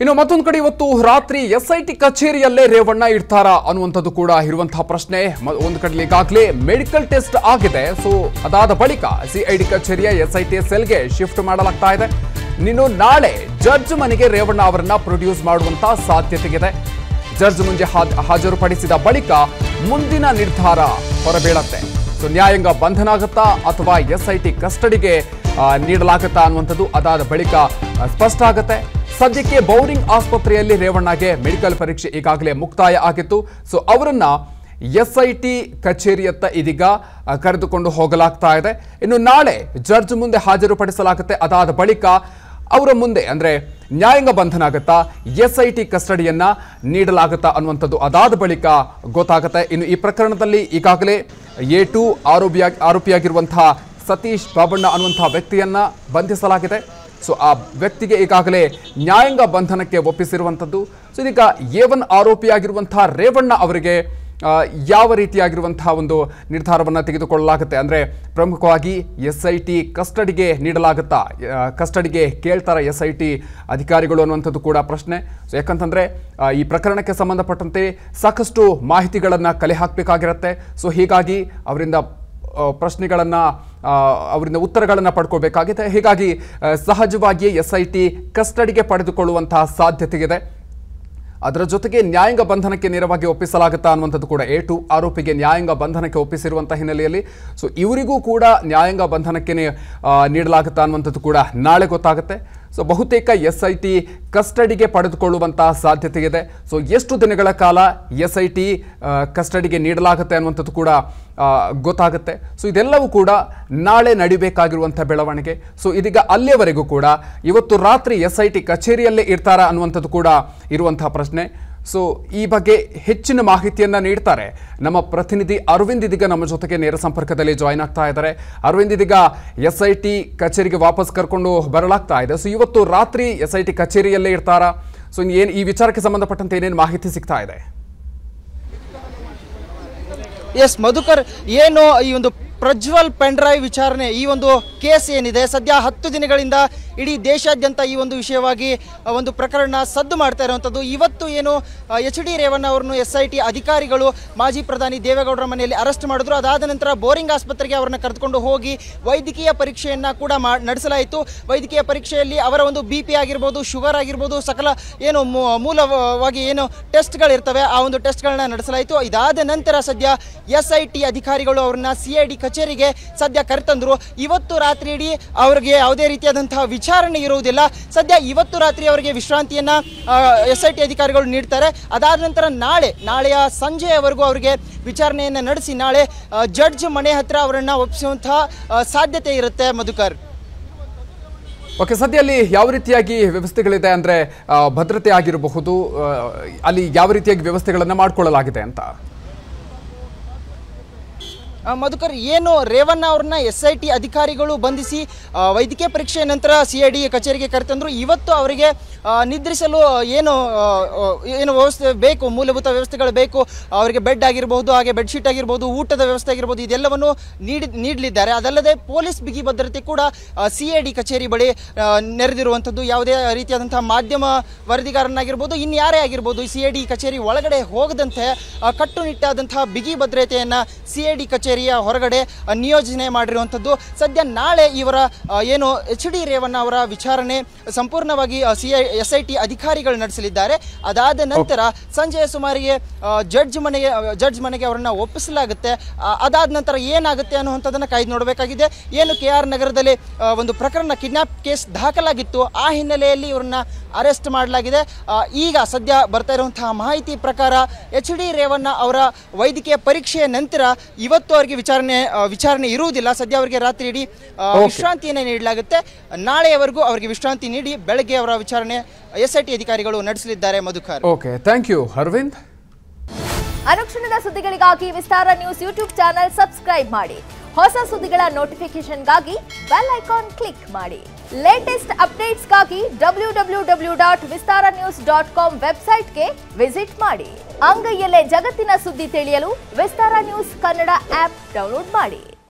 ಇನ್ನು ಮತ್ತೊಂದು ಕಡೆ ಇವತ್ತು ರಾತ್ರಿ ಎಸ್ಐಟಿ ಕಚೇರಿಯಲ್ಲೇ ರೇವಣ್ಣ ಇರ್ತಾರಾ ಅನ್ನುವಂಥದ್ದು ಕೂಡ ಇರುವಂತಹ ಪ್ರಶ್ನೆ. ಒಂದು ಕಡೆ ಈಗಾಗಲೇ ಮೆಡಿಕಲ್ ಟೆಸ್ಟ್ ಆಗಿದೆ. ಸೊ ಅದಾದ ಬಳಿಕ ಸಿಐಡಿ ಕಚೇರಿಯ ಎಸ್ಐಟಿ ಸೆಲ್ಗೆ ಶಿಫ್ಟ್ ಮಾಡಲಾಗ್ತಾ ಇದೆ. ಇನ್ನು ನಾಳೆ ಜಡ್ಜ್ ಮನೆಗೆ ರೇವಣ್ಣ ಅವರನ್ನ ಪ್ರೊಡ್ಯೂಸ್ ಮಾಡುವಂತಹ ಸಾಧ್ಯತೆಗಿದೆ. ಜಡ್ಜ್ ಮುಂದೆ ಹಾಜರುಪಡಿಸಿದ ಬಳಿಕ ಮುಂದಿನ ನಿರ್ಧಾರ ಹೊರಬೀಳತ್ತೆ. ಸೊ ನ್ಯಾಯಾಂಗ ಬಂಧನ ಆಗುತ್ತಾ ಅಥವಾ ಎಸ್ಐಟಿ ಕಸ್ಟಡಿಗೆ ನೀಡಲಾಗುತ್ತಾ ಅನ್ನುವಂಥದ್ದು ಅದಾದ ಬಳಿಕ ಸ್ಪಷ್ಟ ಆಗುತ್ತೆ. ಸದ್ಯಕ್ಕೆ ಬೌರಿಂಗ್ ಆಸ್ಪತ್ರೆಯಲ್ಲಿ ರೇವಣ್ಣಗೆ ಮೆಡಿಕಲ್ ಪರೀಕ್ಷೆ ಈಗಾಗಲೇ ಮುಕ್ತಾಯ ಆಗಿತ್ತು. ಸೊ ಅವರನ್ನ ಎಸ್ಐಟಿ ಕಚೇರಿಯತ್ತ ಇದೀಗ ಕರೆದುಕೊಂಡು ಹೋಗಲಾಗ್ತಾ ಇದೆ. ಇನ್ನು ನಾಳೆ ಜಡ್ಜ್ ಮುಂದೆ ಹಾಜರುಪಡಿಸಲಾಗುತ್ತೆ. ಅದಾದ ಬಳಿಕ ಅವರ ಮುಂದೆ ಅಂದ್ರೆ ನ್ಯಾಯಾಂಗ ಬಂಧನ ಆಗುತ್ತಾ, ಎಸ್ಐಟಿ ಕಸ್ಟಡಿಯನ್ನ ನೀಡಲಾಗುತ್ತಾ ಅನ್ನುವಂಥದ್ದು ಅದಾದ ಬಳಿಕ ಗೊತ್ತಾಗುತ್ತೆ. ಇನ್ನು ಈ ಪ್ರಕರಣದಲ್ಲಿ ಈಗಾಗಲೇ A2 ಆರೋಪಿಯಾಗಿರುವಂತಹ ಸತೀಶ್ ಬಾಬಣ್ಣ ಅನ್ನುವಂತಹ ವ್ಯಕ್ತಿಯನ್ನ ಬಂಧಿಸಲಾಗಿದೆ. ಸೊ ಆ ವ್ಯಕ್ತಿಗೆ ಈಗಾಗಲೇ ನ್ಯಾಯಾಂಗ ಬಂಧನಕ್ಕೆ ಒಪ್ಪಿಸಿರುವಂಥದ್ದು. ಸೊ ಇದೀಗ A1 ಆರೋಪಿಯಾಗಿರುವಂತಹ ರೇವಣ್ಣ ಅವರಿಗೆ ಯಾವ ರೀತಿಯಾಗಿರುವಂತಹ ಒಂದು ನಿರ್ಧಾರವನ್ನು ತೆಗೆದುಕೊಳ್ಳಲಾಗುತ್ತೆ ಅಂದರೆ ಪ್ರಮುಖವಾಗಿ ಎಸ್ಐಟಿ ಕಸ್ಟಡಿಗೆ ನೀಡಲಾಗುತ್ತಾ, ಕಸ್ಟಡಿಗೆ ಕೇಳ್ತಾರ ಎಸ್ಐಟಿ ಅಧಿಕಾರಿಗಳು ಅನ್ನುವಂಥದ್ದು ಕೂಡ ಪ್ರಶ್ನೆ. ಸೊ ಯಾಕಂತಂದರೆ ಈ ಪ್ರಕರಣಕ್ಕೆ ಸಂಬಂಧಪಟ್ಟಂತೆ ಸಾಕಷ್ಟು ಮಾಹಿತಿಗಳನ್ನು ಕಲೆ ಹಾಕಬೇಕಾಗಿರುತ್ತೆ. ಸೊ ಹೀಗಾಗಿ ಅವರಿಂದ ಪ್ರಶ್ನೆಗಳನ್ನು ಅವರಿಂದ ಉತ್ತರಗಳನ್ನು ಪಡ್ಕೊಳ್ಬೇಕಾಗಿದೆ. ಹೀಗಾಗಿ ಸಹಜವಾಗಿಯೇ ಎಸ್ಐಟಿ ಕಸ್ಟಡಿಗೆ ಪಡೆದುಕೊಳ್ಳುವಂತಹ ಸಾಧ್ಯತೆ ಇದೆ. ಅದರ ಜೊತೆಗೆ ನ್ಯಾಯಾಂಗ ಬಂಧನಕ್ಕೆ ನೇರವಾಗಿ ಒಪ್ಪಿಸಲಾಗುತ್ತಾ ಅನ್ನುವಂಥದ್ದು ಕೂಡ A2 ಆರೋಪಿಗೆ ನ್ಯಾಯಾಂಗ ಬಂಧನಕ್ಕೆ ಒಪ್ಪಿಸಿರುವಂಥ ಹಿನ್ನೆಲೆಯಲ್ಲಿ ಸೊ ಇವರಿಗೂ ಕೂಡ ನ್ಯಾಯಾಂಗ ಬಂಧನಕ್ಕೆ ನೀಡಲಾಗುತ್ತಾ ಅನ್ನುವಂಥದ್ದು ಕೂಡ ನಾಳೆ ಗೊತ್ತಾಗುತ್ತೆ. ಸೊ ಬಹುತೇಕ ಎಸ್ಐಟಿ ಕಸ್ಟಡಿಗೆ ಪಡೆದುಕೊಳ್ಳುವಂತಹ ಸಾಧ್ಯತೆ ಇದೆ. ಸೊ ಎಷ್ಟು ದಿನಗಳ ಕಾಲ ಎಸ್ಐಟಿ ಕಸ್ಟಡಿಗೆ ನೀಡಲಾಗುತ್ತೆ ಅನ್ನುವಂಥದ್ದು ಕೂಡ ಗೊತ್ತಾಗುತ್ತೆ. ಸೊ ಇದೆಲ್ಲವೂ ಕೂಡ ನಾಳೆ ನಡಿಬೇಕಾಗಿರುವಂಥ ಬೆಳವಣಿಗೆ. ಸೊ ಇದೀಗ ಅಲ್ಲಿಯವರೆಗೂ ಕೂಡ ಇವತ್ತು ರಾತ್ರಿ ಎಸ್ಐಟಿ ಕಚೇರಿಯಲ್ಲೇ ಇರ್ತಾರಾ ಅನ್ನುವಂಥದ್ದು ಕೂಡ ಇರುವಂತಹ ಪ್ರಶ್ನೆ. ಸೊ ಈ ಬಗ್ಗೆ ಹೆಚ್ಚಿನ ಮಾಹಿತಿಯನ್ನು ನೀಡ್ತಾರೆ ನಮ್ಮ ಪ್ರತಿನಿಧಿ ಅರವಿಂದ್. ಇದೀಗ ನಮ್ಮ ಜೊತೆಗೆ ನೇರ ಸಂಪರ್ಕದಲ್ಲಿ ಜಾಯ್ನ್ ಆಗ್ತಾ ಇದ್ದಾರೆ. ಅರವಿಂದ್, ಇದೀಗ ಎಸ್ಐಟಿ ಕಚೇರಿಗೆ ವಾಪಸ್ ಕರ್ಕೊಂಡು ಬರಲಾಗ್ತಾ ಇದೆ. ಸೊ ಇವತ್ತು ರಾತ್ರಿ ಎಸ್ಐಟಿ ಕಚೇರಿಯಲ್ಲೇ ಇರ್ತಾರಾ? ಸೊ ಏನು ಈ ವಿಚಾರಕ್ಕೆ ಸಂಬಂಧಪಟ್ಟಂತೆ ಏನೇನು ಮಾಹಿತಿ ಸಿಗ್ತಾ ಇದೆ? ಎಸ್ ಮಧುಕರ್, ಏನು ಈ ಒಂದು ಪ್ರಜ್ವಲ್ ಪೆನ್ಡ್ರೈವ್ ವಿಚಾರಣೆ, ಈ ಒಂದು ಕೇಸ್ ಏನಿದೆ ಸದ್ಯ 10 ದಿನಗಳಿಂದ ಇಡೀ ದೇಶಾದ್ಯಂತ ಈ ಒಂದು ವಿಷಯವಾಗಿ ಒಂದು ಪ್ರಕರಣ ಸದ್ದು ಮಾಡ್ತಾ ಇರುವಂಥದ್ದು. ಇವತ್ತು ಏನು HD ರೇವಣ್ಣ ಅವರನ್ನು SIT ಅಧಿಕಾರಿಗಳು ಮಾಜಿ ಪ್ರಧಾನಿ ದೇವೇಗೌಡರ ಮನೆಯಲ್ಲಿ ಅರೆಸ್ಟ್ ಮಾಡಿದ್ರು. ಅದಾದ ನಂತರ ಬೋರಿಂಗ್ ಆಸ್ಪತ್ರೆಗೆ ಅವರನ್ನು ಕರೆದುಕೊಂಡು ಹೋಗಿ ವೈದ್ಯಕೀಯ ಪರೀಕ್ಷೆಯನ್ನು ಕೂಡ ನಡೆಸಲಾಯಿತು. ವೈದ್ಯಕೀಯ ಪರೀಕ್ಷೆಯಲ್ಲಿ ಅವರ ಒಂದು BP ಆಗಿರ್ಬೋದು, ಶುಗರ್ ಆಗಿರ್ಬೋದು, ಸಕಲ ಏನು ಮೂಲವಾಗಿ ಏನು ಟೆಸ್ಟ್ಗಳಿರ್ತವೆ ಆ ಒಂದು ಟೆಸ್ಟ್ಗಳನ್ನ ನಡೆಸಲಾಯಿತು. ಇದಾದ ನಂತರ ಸದ್ಯ SIT ಅಧಿಕಾರಿಗಳು ಅವರನ್ನ CID ಕಚೇರಿಗೆ ಸದ್ಯ ಕರೆತಂದ್ರು. ಇವತ್ತು ರಾತ್ರಿ ಇಡೀ ಅವರಿಗೆ ಯಾವುದೇ ರೀತಿಯಾದಂತಹ ವಿಚಾರಣೆ ಇರುವುದಿಲ್ಲ. ಸದ್ಯ ಇವತ್ತು ರಾತ್ರಿ ಅವರಿಗೆ ವಿಶ್ರಾಂತಿಯನ್ನ SIT ಅಧಿಕಾರಿಗಳು ನೀಡ್ತಾರೆ. ಅದಾದ ನಂತರ ನಾಳೆಯ ಸಂಜೆಯವರೆಗೂ ಅವರಿಗೆ ವಿಚಾರಣೆಯನ್ನು ನಡೆಸಿ ನಾಳೆ ಜಡ್ಜ್ ಮನೆ ಹತ್ರ ಅವರನ್ನ ಒಪ್ಪಿಸುವಂತಹ ಸಾಧ್ಯತೆ ಇರುತ್ತೆ. ಮಧುಕರ್, ಓಕೆ, ಸದ್ಯ ಅಲ್ಲಿ ಯಾವ ರೀತಿಯಾಗಿ ವ್ಯವಸ್ಥೆಗಳಿದೆ ಅಂದರೆ ಭದ್ರತೆ ಆಗಿರಬಹುದು, ಅಲ್ಲಿ ಯಾವ ರೀತಿಯಾಗಿ ವ್ಯವಸ್ಥೆಗಳನ್ನು ಮಾಡಿಕೊಳ್ಳಲಾಗಿದೆ ಅಂತ? ಮಧುಕರ್, ಏನು ರೇವಣ್ಣ ಅವ್ರನ್ನ SIT ಅಧಿಕಾರಿಗಳು ಬಂಧಿಸಿ ವೈದ್ಯಕೀಯ ಪರೀಕ್ಷೆಯ ನಂತರ CID ಕಚೇರಿಗೆ ಕರೆತಂದ್ರು. ಇವತ್ತು ಅವರಿಗೆ ನಿದ್ರಿಸಲು ಏನು ವ್ಯವಸ್ಥೆ ಬೇಕು, ಮೂಲಭೂತ ವ್ಯವಸ್ಥೆಗಳು ಬೇಕು. ಅವರಿಗೆ ಬೆಡ್ ಆಗಿರ್ಬೋದು, ಹಾಗೆ ಬೆಡ್ಶೀಟ್ ಆಗಿರ್ಬೋದು, ಊಟದ ವ್ಯವಸ್ಥೆ ಆಗಿರ್ಬೋದು, ಇದೆಲ್ಲವನ್ನು ನೀಡಲಿದ್ದಾರೆ. ಅದಲ್ಲದೆ ಪೊಲೀಸ್ ಬಿಗಿ ಭದ್ರತೆ ಕೂಡ CID ಕಚೇರಿ ಬಳಿ ನೆರೆದಿರುವಂಥದ್ದು. ಯಾವುದೇ ರೀತಿಯಾದಂತಹ ಮಾಧ್ಯಮ ವರದಿಗಾರನಾಗಿರ್ಬೋದು, ಇನ್ಯಾರೇ ಆಗಿರ್ಬೋದು, CID ಕಚೇರಿ ಒಳಗಡೆ ಹೋಗದಂತೆ ಕಟ್ಟುನಿಟ್ಟಾದಂತಹ ಬಿಗಿ ಭದ್ರತೆಯನ್ನು CID ಕಚೇರಿ ಹೊರಗಡೆ ನಿಯೋಜನೆ ಮಾಡಿರುವಂಥದ್ದು. ಸದ್ಯ ನಾಳೆ ಇವರ ಏನು HD ರೇವಣ್ಣ ಅವರ ವಿಚಾರಣೆ ಸಂಪೂರ್ಣವಾಗಿ SIT ಅಧಿಕಾರಿಗಳು ನಡೆಸಲಿದ್ದಾರೆ. ಅದಾದ ನಂತರ ಸಂಜೆಯ ಸುಮಾರಿಗೆ ಜಡ್ಜ್ ಮನೆಗೆ ಅವರನ್ನ ಒಪ್ಪಿಸಲಾಗುತ್ತೆ. ಅದಾದ ನಂತರ ಏನಾಗುತ್ತೆ ಅನ್ನುವಂಥದ್ದನ್ನು ಕಾಯ್ದು ನೋಡಬೇಕಾಗಿದೆ. ಏನು KR ನಗರದಲ್ಲಿ ಒಂದು ಪ್ರಕರಣ ಕಿಡ್ನಾಪ್ ಕೇಸ್ ದಾಖಲಾಗಿತ್ತು, ಆ ಹಿನ್ನೆಲೆಯಲ್ಲಿ ಇವರನ್ನ ಅರೆಸ್ಟ್ ಮಾಡಲಾಗಿದೆ. ಈಗ ಸದ್ಯ ಬರ್ತಾ ಇರುವಂತಹ ಮಾಹಿತಿ ಪ್ರಕಾರ HD ರೇವಣ್ಣ ಅವರ ವೈದ್ಯಕೀಯ ಪರೀಕ್ಷೆಯ ನಂತರ ಇವತ್ತು ಅವರಿಗೆ ವಿಚಾರಣೆ ಇರುವುದಿಲ್ಲ. ಸದ್ಯ ಅವರಿಗೆ ರಾತ್ರಿ ಇಡೀ ವಿಶ್ರಾಂತಿಯನ್ನು ನೀಡಲಾಗುತ್ತೆ. ನಾಳೆಯವರೆಗೂ ಅವರಿಗೆ ವಿಶ್ರಾಂತಿ ನೀಡಿ ಬೆಳಗ್ಗೆ ಅವರ ವಿಚಾರಣೆ SIT ಅಧಿಕಾರಿಗಳು ನಡೆಸಲಿದ್ದಾರೆ. Madhukar, okay, thank you Arvind. ಅನುಕ್ಷಣದ ಸುದ್ದಿಗಳಿಗಾಗಿ Vistara news YouTube channel subscribe ಮಾಡಿ. ಹೊಸ ಸುದ್ದಿಗಳ ನೋಟಿಫಿಕೇಶನ್ಗಾಗಿ ಬೆಲ್ ಐಕಾನ್ ಕ್ಲಿಕ್ ಮಾಡಿ. ಲೇಟೆಸ್ಟ್ ಅಪ್ಡೇಟ್ಸ್ಗಾಗಿ www.vistaranews.com ವೆಬ್ಸೈಟ್ಗೆ ವಿಸಿಟ್ ಮಾಡಿ. ಅಂಗೈಯಲ್ಲೇ ಜಗತ್ತಿನ ಸುದ್ದಿ ತಿಳಿಯಲು Vistara news Kannada app download ಮಾಡಿ.